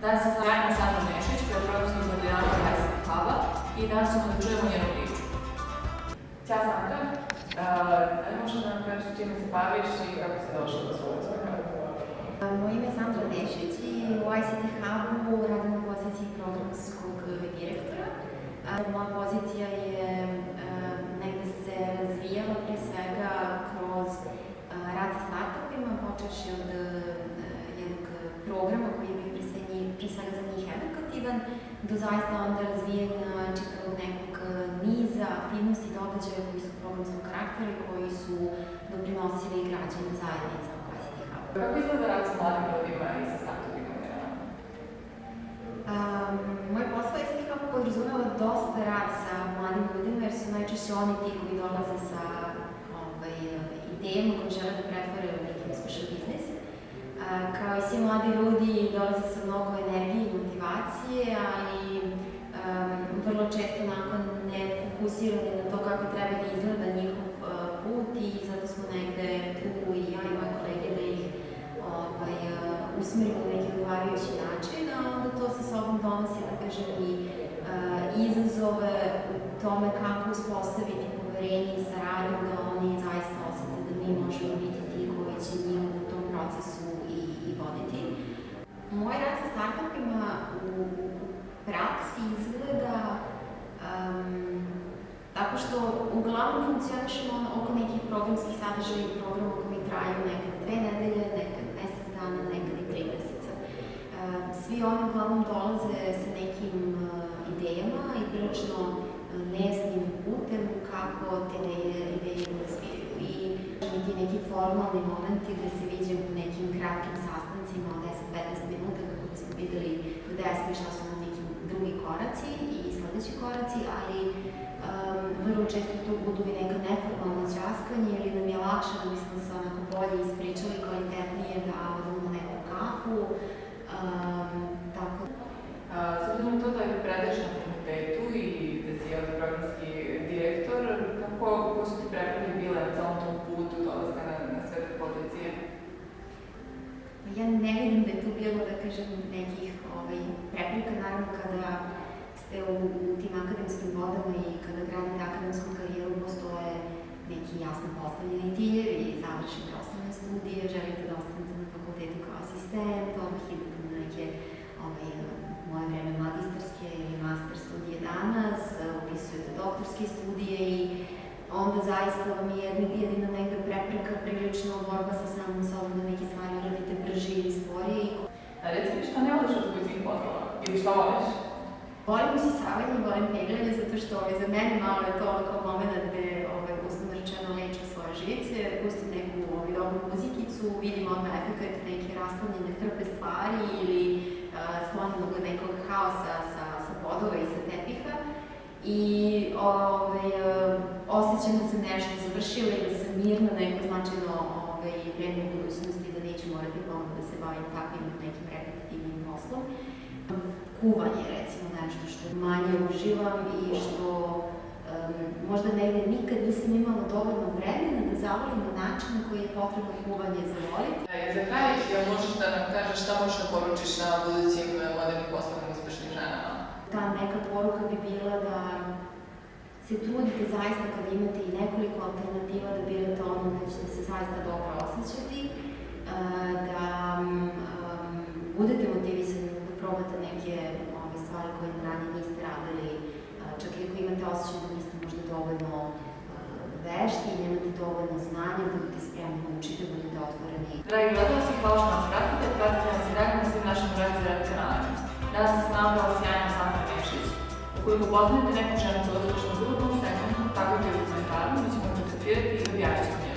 Danas je sjajna Sandra Nešić, koja je programski koordinator ICT Hub-a i danas ćemo da čujemo njenu priču. Ćao Sandra, možeš da nam kažeš čime se baviš i kako si došla do svojeg rada? Moje ime je Sandra Nešić i u ICT Hub-u radim na poziciji programskog direktora. Moja pozicija je negde se razvijala pre svega kroz rad sa startupima, počeši od jednog programa koji je bio pre svega za njih edukativan, do zaista onda razvijanja čitavog nekog niza aktivnosti i događaja koji su programskog karaktera i koji su doprinosili građanima zajednica u ICT Hub-u. Kako izgleda rad sa mladim ljudima i sa startupima? Moj posao ICT Hub podrazumeva dosta rad sa mladim ljudima jer su najčešće oni ti koji dolaze sa idejama koje žele da pretvore u neki uspešan biznis. Kao i svi mladi ljudi dolaze sa mnogo energije i motivacije, ali vrlo često nakon ne fokusirani na to kako treba da izgleda njihov put i zato smo negde tu i ja i moje kolege da ih usmerimo na neki odgovarajući način, a onda to sa sobom donosi, da kažem, i izazove u tome kako uspostaviti poverenje i saradnju da oni zaista osete da mi možemo biti ti koji će njih u tom procesu i voditi. Moj rad sa startupima u praksi izgleda tako što uglavnom funkcionišemo oko nekih programskih sadržaja i programa koji traju nekad 2 nedelje, nekad mesec dana, nekad i 3 meseca. Svi oni uglavnom dolaze sa nekim idejama i prilično nejasnim putem kako te ideje razvijaju. I ti neki formalni momenti gde se viđemo u nekim kratkim sastancima od 10-15 minuta kako bismo videli gde smo i šta su nam neki drugi koraci i sledeći koraci, ali vrlo često to budu i neka neformalna ćaskanja ili nam je lakše da bismo se onako bolje ispričali, kvalitetnije da odemo na neku kafu. S obzirom na to da je predaješ na fakultetu i da si programski direktor, kako su ti prepreke bile na celom tom putu dolaska na sve te pozicije? Ja ne vidim da je tu bilo, da kažem, nekih prepreka, naravno kada ste u tim akademskim vodama i kada gradite akademsku karijeru, postoje neki jasno postavljeni ciljevi, završite osnovne studije, želite da ostanete na fakultetu kao asistent, odmah idete na neke moje vreme magistarske ili master studije danas, upisujete doktorske studije i onda zaista vam je jedina negde prepreka prilično borba sa samom sobom da neke stvari uradite brže ili sporije. Reci mi šta ne voliš od tvojih poslova ili šta voliš? Volim usisavanje i volim peglanje zato što za mene malo je to kao moment gde uslovno rečeno leču svoje živice, pustim neku dobru muzikicu, vidim odmah efekt neke rastavljene hrpe stvari ili sklonim do nekog haosa sa podova i sa tepiha i osjećam da sam nešto završila i da sam mirna neko značajno vreme u budućnosti, da neću morati ponovno da se bavim takvim nekim repetitivnim poslom. Kuvanje je recimo nešto što manje uživam i što možda negde nikad nisam imala dovoljno vremena da zavolim na način na koji je potrebno kuvanje zavoliti. Za kraj, možeš da nam kažeš šta možeš da poručiš na budućim modernim poslovnim uspešnim ženama? Ta neka poruka bi bila da se trudite zaista kada imate i nekoliko alternativa da birate ono gde ćete se zaista dobro osjećati, da budete motivisani da probate neke stvari koje ranije niste radili, čak i ako imate osjećaj da niste možda dovoljno vešti i nemate dovoljno znanja, budete spremni da učite, budete otvoreni. Dragi gledalci, hvala što nas pratite, pratite nas i dalje na svim našim kanalima. Danas se s nama bila sjajna Sandra Nešić. Ukoliko poznajete neku ženu koja je uspešna u drugom segmentu, tako je u komentaru, mi ćemo kontaktirati i objavit ćemo